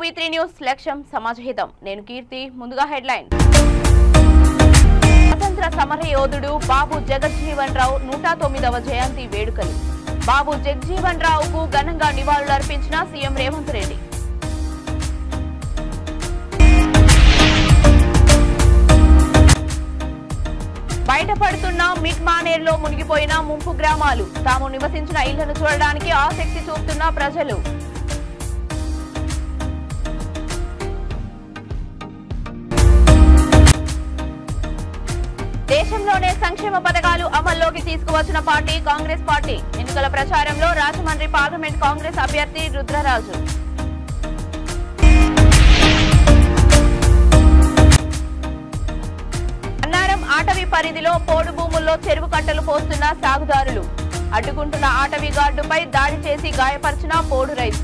V3 news లక్ష్యం సమాజహితం. నేను కీర్తి. ముందుగా హెడ్లైన్. స్వతంత్ర సమర యోధుడు బాబు జగజ్జీవన్ రావు 109వ జయంతి వేడుకలు. బాబు జగజ్జీవన్ రావుకు ఘనంగా నివాళులర్పించిన సీఎం రేవంత్ రెడ్డి. బయటపడుతున్న మిడ్మానేర్లో మునిగిపోయిన ముంపు గ్రామాలు. తాము నివసించిన ఇళ్లను చూడడానికి ఆసక్తి చూపుతున్న ప్రజలు. దేశంలోనే సంక్షేమ పథకాలు అమల్లోకి తీసుకువచ్చిన పార్టీ కాంగ్రెస్ పార్టీ. ఎన్నికల ప్రచారంలో రాజమండ్రి పార్లమెంట్ కాంగ్రెస్ అభ్యర్థి రుద్రరాజు. అన్నారం అటవీ పరిధిలో పోడు భూముల్లో చెరువు కట్టలు పోస్తున్న సాగుదారులు. అడ్డుకుంటున్న అటవీ గార్డుపై దాడి చేసి గాయపరిచిన పోడు రైతు.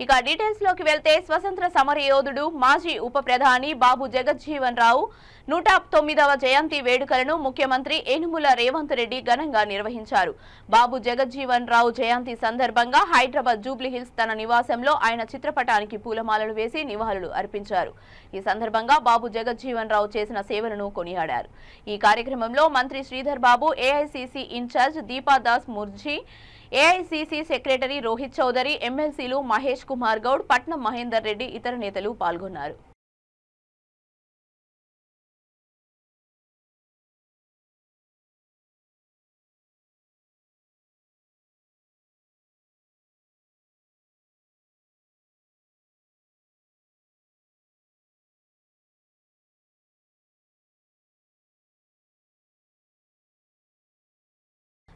ఇక డీటెయిల్స్ లోకి వెళ్తే స్వతంత్ర సమర యోధుడు మాజీ ఉప ప్రధాని బాబు జగజ్జీవన్ రావు 109వ జయంతి వేడుకలను ముఖ్యమంత్రి యనుమల రేవంత్ రెడ్డి ఘనంగా నిర్వహించారు. బాబు జగజ్జీవన్ రావు జయంతి సందర్భంగా హైదరాబాద్ జూబ్లీహిల్స్ తన నివాసంలో ఆయన చిత్రపటానికి పూలమాలలు వేసి నివాళులు అర్పించారు. ఈ సందర్భంగా బాబు జగజ్జీవన్ రావు చేసిన సేవలను కొనియాడారు. ఈ కార్యక్రమంలో మంత్రి శ్రీధర్ బాబు, ఏఐసీసీ ఇన్ఛార్జ్ దీపాదాస్ ముర్జీ, ఏఐసీసీ సెక్రటరీ రోహిత్ చౌదరి, ఎమ్మెల్సీలు మహేష్ కుమార్ గౌడ్, పట్నం మహేందర్ రెడ్డి ఇతర నేతలు పాల్గొన్నారు.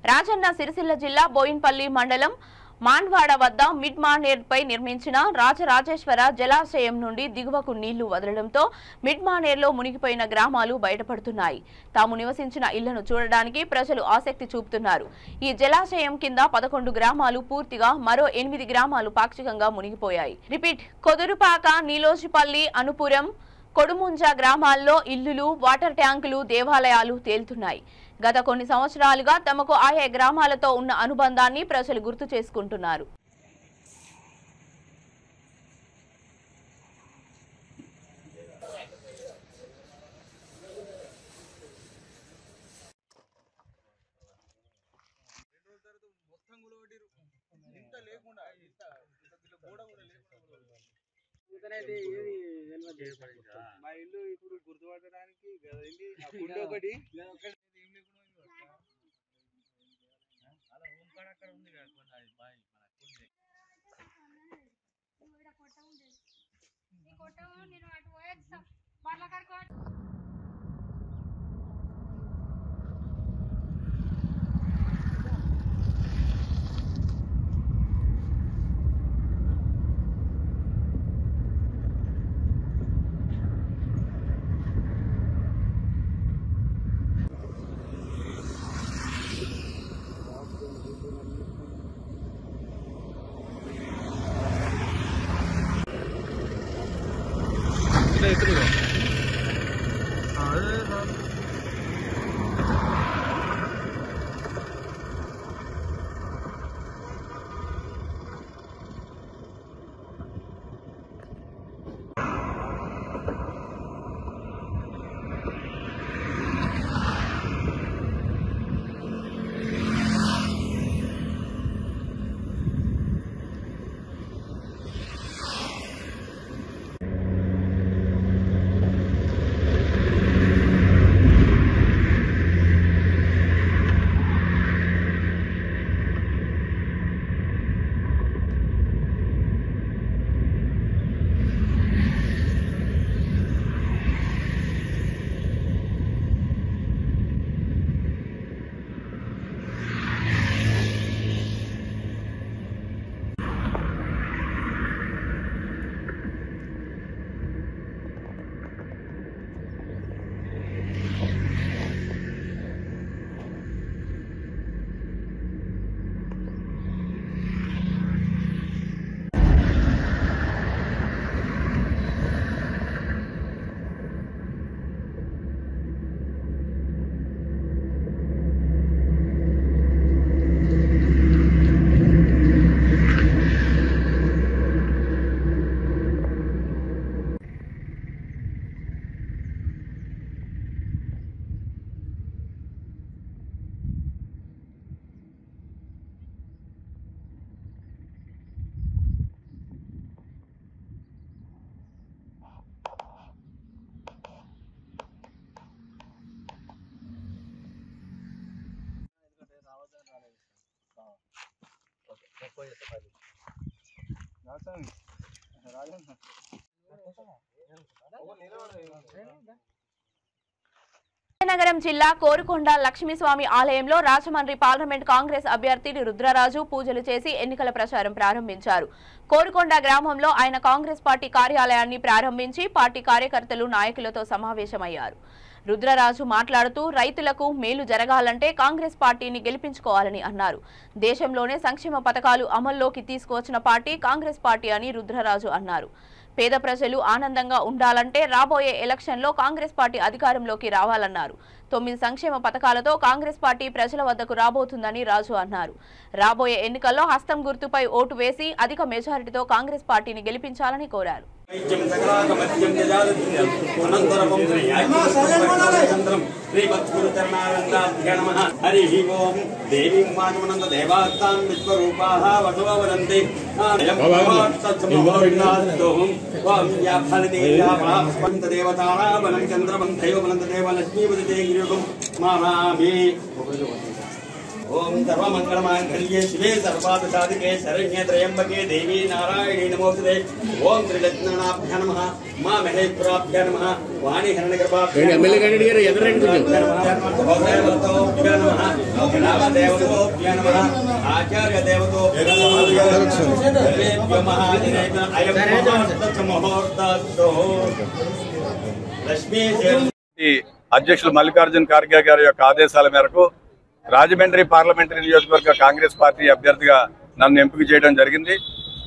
రాజన్న సిరిసిల్ల జిల్లా బోయిన్పల్లి మండలం మాన్వాడ వద్ద మిడ్మానేర్పై నిర్మించిన రాజరాజేశ్వర జలాశయం నుండి దిగువకు నీళ్లు వదలడంతో మిడ్మానేర్లో మునిగిపోయిన గ్రామాలు బయటపడుతున్నాయి. తాము నివసించిన ఇళ్లను చూడడానికి ప్రజలు ఆసక్తి చూపుతున్నారు. ఈ జలాశయం కింద 11 గ్రామాలు పూర్తిగా, మరో 8 గ్రామాలు పాక్షికంగా మునిగిపోయాయి. రిపీట్. కొదురుపాక, నీలోజిపల్లి, అనుపురం, కొడుముంజ గ్రామాల్లో ఇల్లులు, వాటర్ ట్యాంకులు, దేవాలయాలు తేలుతున్నాయి. గత కొన్ని సంవత్సరాలుగా తమకు ఆయా గ్రామాలతో ఉన్న అనుబంధాన్ని ప్రజలు గుర్తు చేసుకుంటున్నారు. మా ఇల్లు ఇప్పుడు గుర్తుపట్టడానికి ఒకటి అక్కడ ఉంది విజయనగరం జిల్లా కోరుకొండ లక్ష్మీస్వామి ఆలయంలో రాజమండ్రి పార్లమెంట్ కాంగ్రెస్ అభ్యర్థి రుద్రరాజు పూజలు చేసి ఎన్నికల ప్రచారం ప్రారంభించారు. కోరుకొండ గ్రామంలో ఆయన కాంగ్రెస్ పార్టీ కార్యాలయాన్ని ప్రారంభించి పార్టీ కార్యకర్తలు నాయకులతో సమావేశమయ్యారు. రుద్రరాజు మాట్లాడుతూ రైతులకు మేలు జరగాలంటే కాంగ్రెస్ పార్టీని గెలిపించుకోవాలని అన్నారు. దేశంలోనే సంక్షేమ పథకాలు అమల్లోకి తీసుకువచ్చిన పార్టీ కాంగ్రెస్ పార్టీ అని రుద్రరాజు అన్నారు. పేద ప్రజలు ఆనందంగా ఉండాలంటే రాబోయే ఎలక్షన్లో కాంగ్రెస్ పార్టీ అధికారంలోకి రావాలన్నారు. 9 సంక్షేమ పథకాలతో కాంగ్రెస్ పార్టీ ప్రజల వద్దకు రాబోతుందని రాజు అన్నారు. రాబోయే ఎన్నికల్లో హస్తం గుర్తుపై ఓటు వేసి అధిక మెజారిటీతో కాంగ్రెస్ పార్టీని గెలిపించాలని కోరారు. ओम सर्वमंगलमांगल्ये शिवे सर्वार्थसाधिके शरण्ये त्र्यंबके देवी नारायणी नमोस्तुते ओम त्रिरत्नाभ्यां नमः मां महेश्वराभ्यां नमः वाणी हिरण्यगर्भाभ्यां एमएलए कैंडिडेट एदरेंटु नमः नामदेवतोभ्यां नमः आचार्य देवतोभ्यां नमः महादिनेन अयं मुहूर्तस्तो लक्ष्मी అధ్యక్షులు మల్లికార్జున ఖార్గే గారి యొక్క ఆదేశాల మేరకు రాజమండ్రి పార్లమెంటరీ నియోజకవర్గ కాంగ్రెస్ పార్టీ అభ్యర్థిగా నన్ను ఎంపిక చేయడం జరిగింది.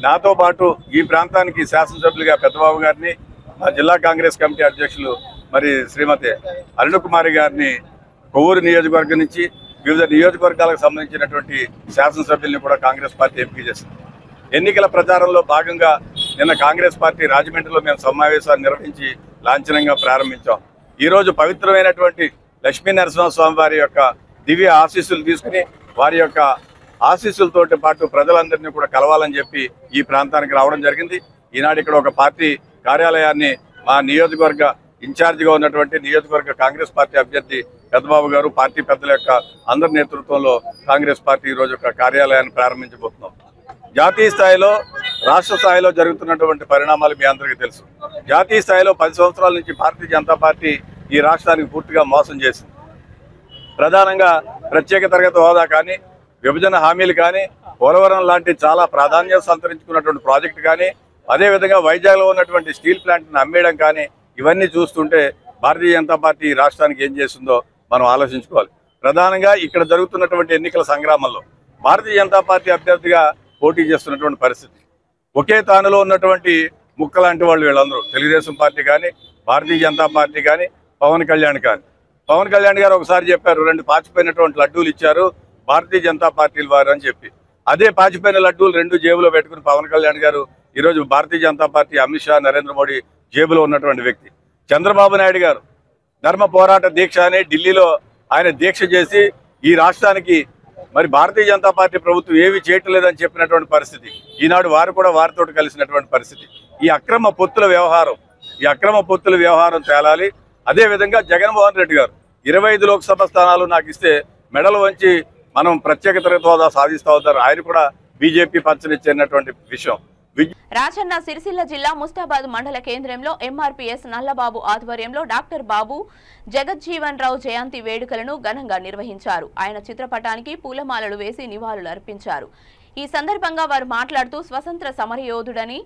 నాతో పాటు ఈ ప్రాంతానికి శాసనసభ్యులుగా పెద్దబాబు గారిని, మా జిల్లా కాంగ్రెస్ కమిటీ అధ్యక్షులు మరి శ్రీమతి అరుణకుమారి గారిని కొవ్వూరు నియోజకవర్గం నుంచి వివిధ నియోజకవర్గాలకు సంబంధించినటువంటి శాసనసభ్యుల్ని కూడా కాంగ్రెస్ పార్టీ ఎంపిక చేసింది. ఎన్నికల ప్రచారంలో భాగంగా నిన్న కాంగ్రెస్ పార్టీ రాజమండ్రిలో మేము సమావేశాన్ని నిర్వహించి లాంఛనంగా ప్రారంభించాం. ఈరోజు పవిత్రమైనటువంటి లక్ష్మీ నరసింహస్వామి వారి యొక్క దివ్య ఆశీస్సులు తీసుకుని వారి యొక్క ఆశీస్సులతో పాటు ప్రజలందరినీ కూడా కలవాలని చెప్పి ఈ ప్రాంతానికి రావడం జరిగింది. ఈనాడు ఇక్కడ ఒక పార్టీ కార్యాలయాన్ని మా నియోజకవర్గ ఇన్ఛార్జిగా ఉన్నటువంటి నియోజకవర్గ కాంగ్రెస్ పార్టీ అభ్యర్థి పెద్దబాబు గారు, పార్టీ పెద్దల యొక్క అందరి నేతృత్వంలో కాంగ్రెస్ పార్టీ ఈరోజు ఒక కార్యాలయాన్ని ప్రారంభించబోతున్నాం. జాతీయ స్థాయిలో రాష్ట్ర స్థాయిలో జరుగుతున్నటువంటి పరిణామాలు మీ అందరికీ తెలుసు. జాతీయ స్థాయిలో 10 సంవత్సరాల నుంచి భారతీయ జనతా పార్టీ ఈ రాష్ట్రానికి పూర్తిగా మోసం చేసింది. ప్రధానంగా ప్రత్యేక తరగతి హోదా కానీ, విభజన హామీలు కానీ, పోలవరం లాంటి చాలా ప్రాధాన్యత సంతరించుకున్నటువంటి ప్రాజెక్టు కానీ, అదేవిధంగా వైజాగ్లో ఉన్నటువంటి స్టీల్ ప్లాంట్ని అమ్మేయడం కానీ, ఇవన్నీ చూస్తుంటే భారతీయ జనతా పార్టీ ఈ రాష్ట్రానికి ఏం చేస్తుందో మనం ఆలోచించుకోవాలి. ప్రధానంగా ఇక్కడ జరుగుతున్నటువంటి ఎన్నికల సంగ్రామంలో భారతీయ జనతా పార్టీ అభ్యర్థిగా పోటీ చేస్తున్నటువంటి పరిస్థితి. ఒకే తానులో ఉన్నటువంటి ముక్క లాంటి వాళ్ళు వీళ్ళందరూ, తెలుగుదేశం పార్టీ కానీ, భారతీయ జనతా పార్టీ కానీ, పవన్ కళ్యాణ్ కానీ. పవన్ కళ్యాణ్ గారు ఒకసారి చెప్పారు, 2 పాచిపోయినటువంటి లడ్డూలు ఇచ్చారు భారతీయ జనతా పార్టీల వారు అని చెప్పి. అదే పాచిపోయిన లడ్డూలు 2 జేబులో పెట్టుకుని పవన్ కళ్యాణ్ గారు ఈరోజు భారతీయ జనతా పార్టీ అమిత్ షా, నరేంద్ర మోడీ జేబులో ఉన్నటువంటి వ్యక్తి. చంద్రబాబు నాయుడు గారు ధర్మ పోరాట దీక్ష అని ఢిల్లీలో ఆయన దీక్ష చేసి ఈ రాష్ట్రానికి మరి భారతీయ జనతా పార్టీ ప్రభుత్వం ఏవి చేయట్లేదని చెప్పినటువంటి పరిస్థితి. ఈనాడు వారు కూడా వారితో కలిసినటువంటి పరిస్థితి. ఈ అక్రమ పొత్తుల వ్యవహారం తేలాలి. అదేవిధంగా జగన్మోహన్ రెడ్డి గారు 25 లోక్సభ స్థానాలు నాకు ఇస్తే మెడలు వంచి మనం ప్రత్యేక తరగతి హోదా సాధిస్తా అవుతారు. ఆయన కూడా బీజేపీ పంచనిచ్చేటువంటి విషయం. రాజన్న సిరిసిల్ల జిల్లా ముస్తాబాద్ మండల కేంద్రంలో ఎంఆర్పీఎస్ నల్లబాబు ఆధ్వర్యంలో డాక్టర్ బాబు జగజ్జీవన్ రావు జయంతి వేడుకలను ఘనంగా నిర్వహించారు. ఆయన చిత్రపటానికి పూలమాలలు వేసి నివాళులు అర్పించారు. ఈ సందర్భంగా వారు మాట్లాడుతూ స్వతంత్ర సమరయోధుడని,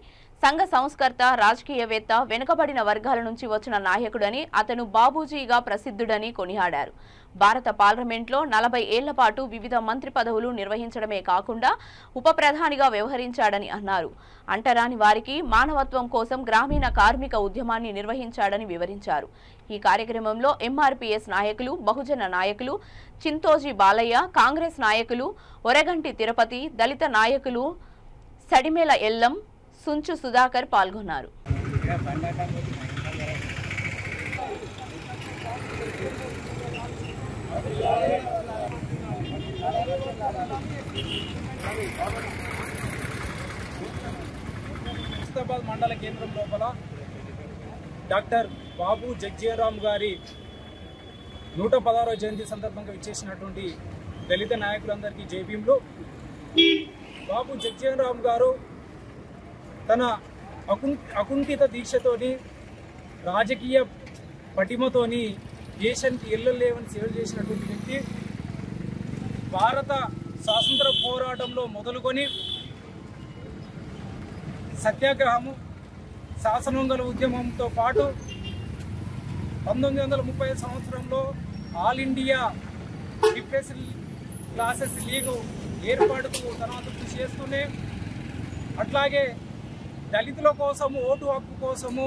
సంఘ సంస్కర్త, రాజకీయవేత్త, వెనుకబడిన వర్గాల నుంచి వచ్చిన నాయకుడని, అతను బాబూజీగా ప్రసిద్ధుడని కొనియాడారు. భారత పార్లమెంట్లో 40 ఏళ్ల పాటు వివిధ మంత్రి పదవులు నిర్వహించడమే కాకుండా ఉప ప్రధానిగా వ్యవహరించాడని అన్నారు. అంటరాని వారికి మానవత్వం కోసం గ్రామీణ కార్మిక ఉద్యమాన్ని నిర్వహించాడని వివరించారు. ఈ కార్యక్రమంలో ఎంఆర్పీఎస్ నాయకులు, బహుజన నాయకులు, చింతోజీ బాలయ్య, కాంగ్రెస్ నాయకులు, ఒరగంటి తిరుపతి, దళిత నాయకులు సడిమేల ఎల్లం, సుంచు సుధాకర్ పాల్గొన్నారు. ముస్తాబాద్ మండల కేంద్రం లోపల డాక్టర్ బాబు జగజ్జీవన్ రామ్ గారి 116వ జయంతి సందర్భంగా ఇచ్చేసినటువంటి దళిత నాయకులందరికీ జై భీమ్లు. బాబు జగజ్జీవన్ రామ్ గారు తన అకుంఠిత దీక్షతోని రాజకీయ పటిమతోని దేశానికి ఎల్లలేవని సేవలు చేసినటువంటి వ్యక్తి. భారత స్వాతంత్ర పోరాటంలో మొదలుకొని సత్యాగ్రహము, శాసనోంగల ఉద్యమంతో పాటు 1930 సంవత్సరంలో ఆల్ ఇండియా డిఫెన్స్ క్లాసెస్ లీగు ఏర్పాటుకు తర్వాత కృషి చేస్తూనే, అట్లాగే దళితుల కోసము, ఓటు హక్కు కోసము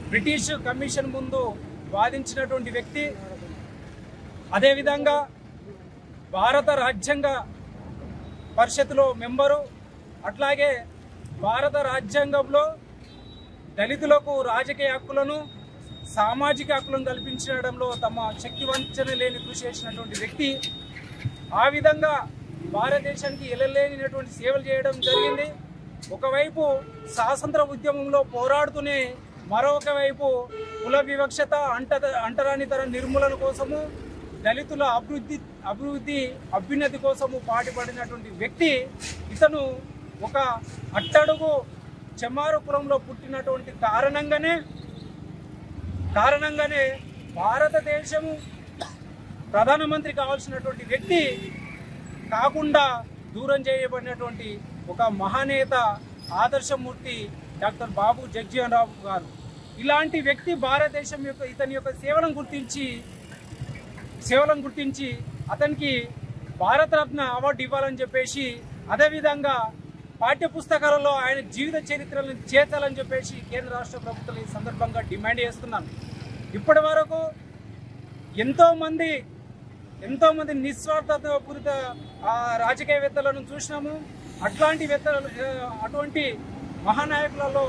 బ్రిటిష్ కమిషన్ ముందు వాదించినటువంటి వ్యక్తి. అదేవిధంగా భారత రాజ్యాంగ పరిషత్లో మెంబరు. అట్లాగే భారత రాజ్యాంగంలో దళితులకు రాజకీయ హక్కులను, సామాజిక హక్కులను కల్పించడంలో తమ శక్తి వంచన లేని కృషి చేసినటువంటి వ్యక్తి. ఆ విధంగా భారతదేశానికి ఎల్లలేనినటువంటి సేవలు చేయడం జరిగింది. ఒకవైపు స్వాతంత్ర ఉద్యమంలో పోరాడుతూనే మరొక వైపు కుల వివక్షత, అంటరానితర నిర్మూలన కోసము, దళితుల అభ్యున్నతి కోసము పాటుపడినటువంటి వ్యక్తి. ఇతను ఒక అట్టడుగు చెమారు కులంలో పుట్టినటువంటి కారణంగానే భారతదేశము ప్రధానమంత్రి కావాల్సినటువంటి వ్యక్తి కాకుండా దూరం చేయబడినటువంటి ఒక మహానేత, ఆదర్శమూర్తి డాక్టర్ బాబు జగ్జీవన్ రామ్ గారు. ఇలాంటి వ్యక్తి భారతదేశం యొక్క ఇతని యొక్క సేవలను గుర్తించి అతనికి భారతరత్న అవార్డు ఇవ్వాలని చెప్పేసి, అదేవిధంగా పాఠ్య పుస్తకాలలో ఆయన జీవిత చరిత్రలను చేర్చాలని చెప్పేసి కేంద్ర రాష్ట్ర ప్రభుత్వాలు ఈ సందర్భంగా డిమాండ్ చేస్తున్నాను. ఇప్పటి వరకు ఎంతోమంది నిస్వార్థపూరిత రాజకీయవేత్తలను చూసినాము. అటువంటి మహానాయకులలో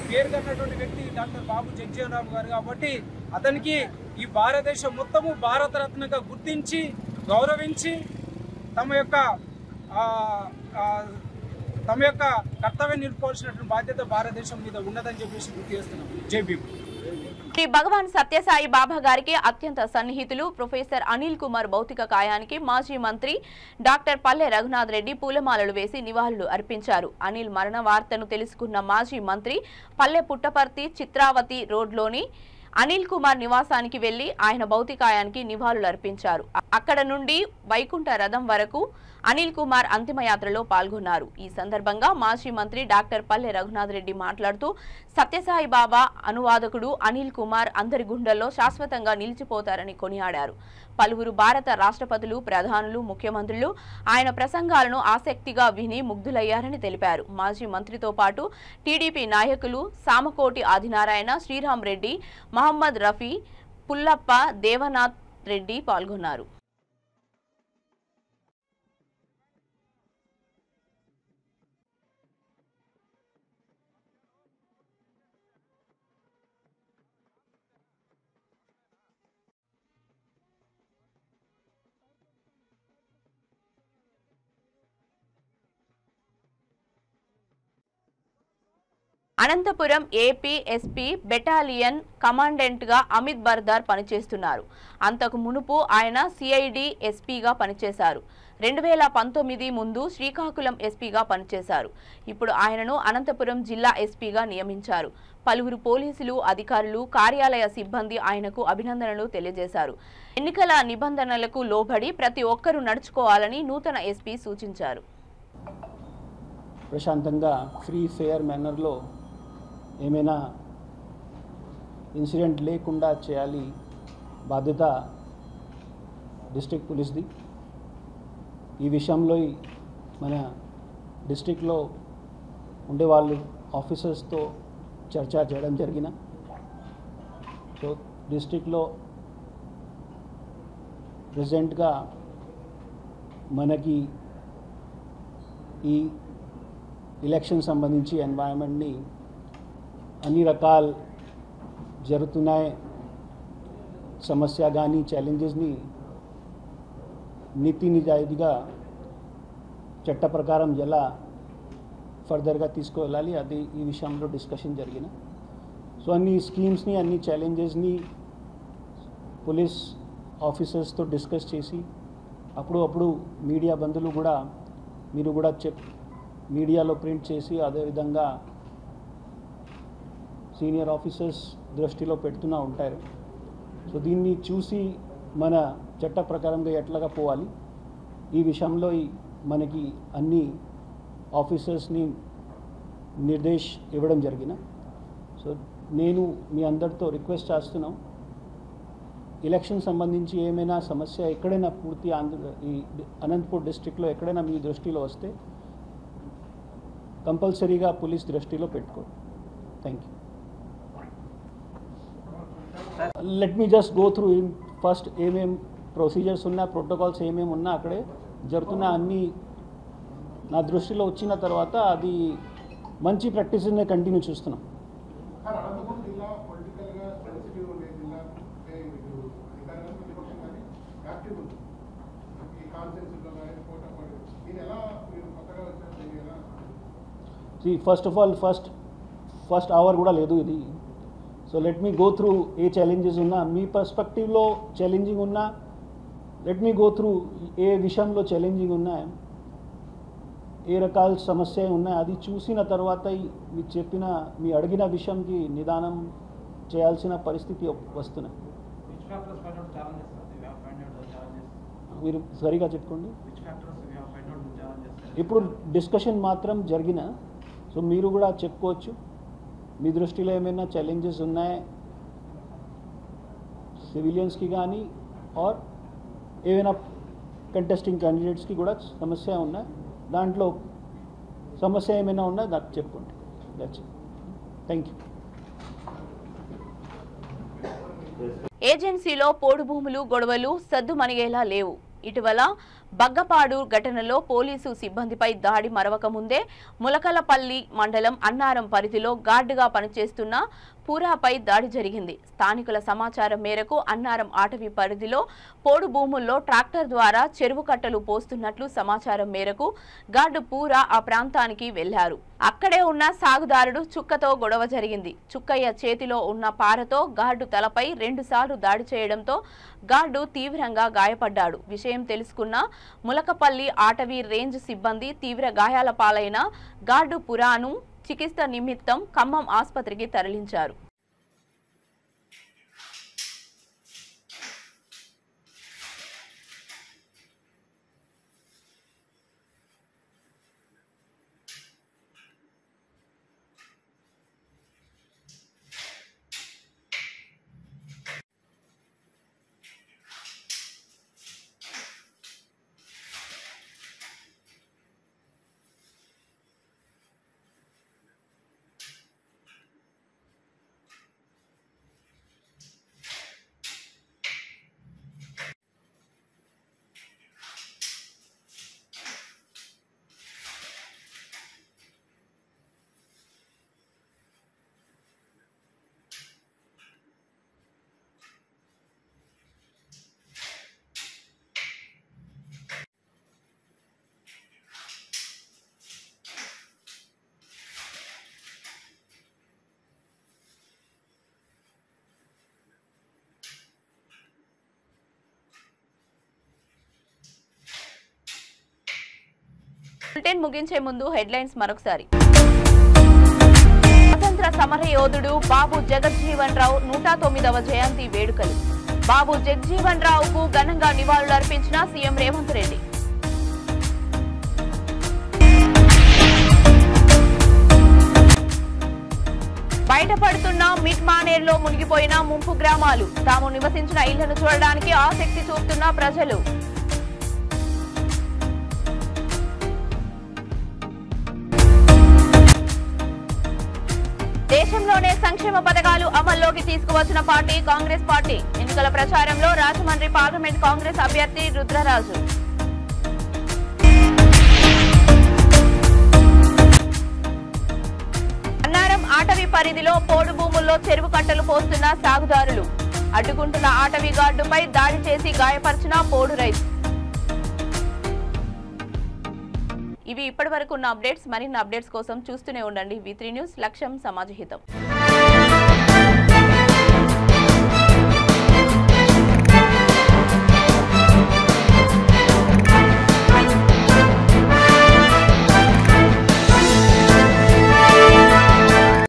పేరుగన్నటువంటి వ్యక్తి డాక్టర్ బాబు జగ్జీవన్ రామ్ గారు. కాబట్టి అతనికి ఈ భారతదేశం మొత్తము భారతరత్నగా గుర్తించి, గౌరవించి తమ యొక్క కర్తవ్యం నిలుపుకోవాల్సినటువంటి బాధ్యత భారతదేశం మీద ఉన్నదని చెప్పేసి గుర్తు చేస్తున్నాం. జై భీమ్. శ్రీ భగవాన్ సత్యసాయి బాబా గారికి అత్యంత సన్నిహితులు ప్రొఫెసర్ అనిల్ కుమార్ భౌతిక కాయానికి మాజీ మంత్రి డాక్టర్ పల్లె రఘునాథ్ రెడ్డి పూలమాలలు వేసి నివాళులు అర్పించారు. అనిల్ మరణ వార్తను తెలుసుకున్న మాజీ మంత్రి పల్లె పుట్టపర్తి చిత్రావతి రోడ్లోని అనిల్ కుమార్ నివాసానికి వెళ్లి ఆయన భౌతికాయానికి నివాళులు అర్పించారు. అక్కడ నుండి వైకుంఠ రథం వరకు అనిల్ కుమార్ అంతిమయాత్రలో పాల్గొన్నారు. ఈ సందర్భంగా మాజీ మంత్రి డాక్టర్ పల్లె రఘునాథ్ రెడ్డి మాట్లాడుతూ సత్యసాయి బాబా అనువాదకుడు అనిల్ కుమార్ అందరి గుండెల్లో శాశ్వతంగా నిలిచిపోతారని కొనియాడారు. పలువురు భారత రాష్ట్రపతులు, ప్రధానులు, ముఖ్యమంత్రులు ఆయన ప్రసంగాలను ఆసక్తిగా విని ముగ్ధులయ్యారని తెలిపారు. మాజీ మంత్రితో పాటు టీడీపీ నాయకులు సామకోటి ఆదినారాయణ, శ్రీరామ్ రెడ్డి, మహమ్మద్ రఫీ, పుల్లప్ప, దేవనాథ్ రెడ్డి పాల్గొన్నారు. Anantapur AP SP battalion commandant గా అమిత్ బర్దార్ పనిచేస్తున్నారు. అంతకు మునుపు ఆయన సిఐడి ఎస్పీగా పనిచేశారు. 2019 ముందు శ్రీకాకుళం ఎస్పీగా పనిచేశారు. ఇప్పుడు ఆయనను అనంతపురం జిల్లా ఎస్పీగా నియమించారు. పలువురు పోలీసులు, అధికారులు, కార్యాలయ సిబ్బంది ఆయనకు అభినందనలు తెలియజేశారు. ఎన్నికల నిబంధనలకు లోబడి ప్రతి ఒక్కరూ నడుచుకోవాలని నూతన ఎస్పీ సూచించారు. ప్రశాంతంగా ఫ్రీ ఫెయిర్ మేనర్లో ఏమైనా ఇన్సిడెంట్ లేకుండా చేయాలి బాధ్యత డిస్ట్రిక్ట్ పోలీస్ది. ఈ విషయంలో మన డిస్ట్రిక్ట్లో ఉండేవాళ్ళు ఆఫీసర్స్తో చర్చ చేయడం జరిగిన. సో డిస్ట్రిక్ట్లో ప్రెజెంట్గా మనకి ఈ ఎలక్షన్ సంబంధించి ఎన్వైరన్మెంట్ని అన్ని రకాల జరుగుతున్నాయి సమస్య కానీ ఛాలెంజెస్ని నీతి నిజాయితీగా చట్ట ప్రకారం ఎలా ఫర్దర్గా తీసుకువెళ్ళాలి అది ఈ విషయంలో డిస్కషన్ జరిగిన. సో అన్ని స్కీమ్స్ని, అన్ని ఛాలెంజెస్ని పోలీస్ ఆఫీసర్స్తో డిస్కస్ చేసి అప్పుడు మీడియా బంధువులు కూడా మీరు కూడా మీడియాలో ప్రింట్ చేసి అదేవిధంగా సీనియర్ ఆఫీసర్స్ దృష్టిలో పెడుతూనే ఉంటారు. సో దీన్ని చూసి మన చట్ట ప్రకారంగా ఎట్లాగా పోవాలి ఈ విషయంలో మనకి అన్ని ఆఫీసర్స్ని నిర్దేశ్ ఇవ్వడం జరిగిన. సో నేను మీ అందరితో రిక్వెస్ట్ చేస్తున్నాం, ఎలక్షన్ సంబంధించి ఏమైనా సమస్య ఎక్కడైనా పూర్తి ఈ అనంతపూర్ డిస్ట్రిక్ట్లో ఎక్కడైనా మీ దృష్టిలో వస్తే కంపల్సరీగా పోలీస్ దృష్టిలో పెట్టుకో. Thank you. Let me just go through first ఏమేం ప్రొసీజర్స్ ఉన్నా, ప్రోటోకాల్స్ ఏమేమి ఉన్నా అక్కడే జరుగుతున్న అన్నీ నా దృష్టిలో వచ్చిన తర్వాత అది మంచి ప్రాక్టీస్ని కంటిన్యూ చూస్తున్నాం. First of all first hour కూడా లేదు ఇది. So let me go through ఏ ఛాలెంజెస్ ఉన్నా, మీ పర్స్పెక్టివ్లో ఛాలెంజింగ్ ఉన్నా లెట్ మీ గో త్రూ ఏ విషయంలో ఛాలెంజింగ్ ఉన్నా, ఏ రకాల సమస్య ఉన్నాయి అది చూసిన తర్వాత మీరు చెప్పిన మీ అడిగిన విషయంకి నిదానం చేయాల్సిన పరిస్థితి వస్తున్నాయి. మీరు సరిగా చెప్పుకోండి. ఇప్పుడు డిస్కషన్ మాత్రం జరిగిన, సో మీరు కూడా చెప్పుకోవచ్చు మీ దృష్టిలో ఏమైనా ఛాలెంజెస్ ఉన్నాయి సివిలియన్స్కి కానీ ఆర్ ఏమైనా కంటెస్టింగ్ క్యాండిడేట్స్కి కూడా సమస్య ఉన్నాయి, దాంట్లో సమస్య ఏమైనా ఉన్నా నాకు చెప్పుకోండి. That's it. Thank you. ఏజెన్సీలో పోడు భూములు గొడవలు సద్దుమణిగేలా లేవు. ఇటీవల బగ్గపాడు ఘటనలో పోలీసు సిబ్బందిపై దాడి మరవక ముందే ములకలపల్లి మండలం అన్నారం పరిధిలో గార్డుగా పనిచేస్తున్న పూరాపై దాడి జరిగింది. స్థానికుల సమాచారం మేరకు అన్నారం అటవీ పరిధిలో పోడు భూముల్లో ట్రాక్టర్ ద్వారా చెరువు కట్టలు పోస్తున్నట్లు సమాచారం మేరకు గార్డు పూరా ఆ ప్రాంతానికి వెళ్లారు. అక్కడే ఉన్న సాగుదారుడు చుక్కతో గొడవ జరిగింది. చుక్కయ్య చేతిలో ఉన్న పారతో గార్డు తలపై 2 సార్లు దాడి చేయడంతో గార్డు తీవ్రంగా గాయపడ్డాడు. విషయం తెలుసుకున్న ములకపల్లి అటవీ రేంజ్ సిబ్బంది తీవ్ర గాయాల పాలైన గార్డు పురాను చికిత్స నిమిత్తం ఖమ్మం ఆసుపత్రికి తరలించారు. బులెటిన్ ముగించే ముందు హెడ్లైన్స్ మరొకసారి. స్వతంత్ర సమర యోధుడు బాబు జగజ్జీవన్ రావు 109వ జయంతి వేడుకలు. బాబు జగజ్జీవన్ రావుకు ఘనంగా నివాళులర్పించిన సీఎం రేవంత్ రెడ్డి. బయటపడుతున్న మిడ్ మానేర్లో మునిగిపోయిన ముంపు గ్రామాలు. తాము నివసించిన ఇళ్లను చూడడానికి ఆసక్తి చూపుతున్న ప్రజలు. దేశంలోనే సంక్షేమ పథకాలు అమల్లోకి తీసుకువచ్చిన పార్టీ కాంగ్రెస్ పార్టీ. ఎన్నికల ప్రచారంలో రాజమండ్రి పార్లమెంట్ కాంగ్రెస్ అభ్యర్థి రుద్రరాజు. అన్నారం అటవీ పరిధిలో పోడు భూముల్లో చెరువు కట్టలు పోస్తున్న సాగుదారులు. అడ్డుకుంటున్న అటవీ గార్డుపై దాడి చేసి గాయపరిచిన పోడు రైతు. ఇవి ఇప్పటివరకు ఉన్న అప్డేట్స్. మరిన్ని అప్డేట్స్ కోసం చూస్తూనే ఉండండి V3 న్యూస్. లక్ష్యం సమాజ హితం.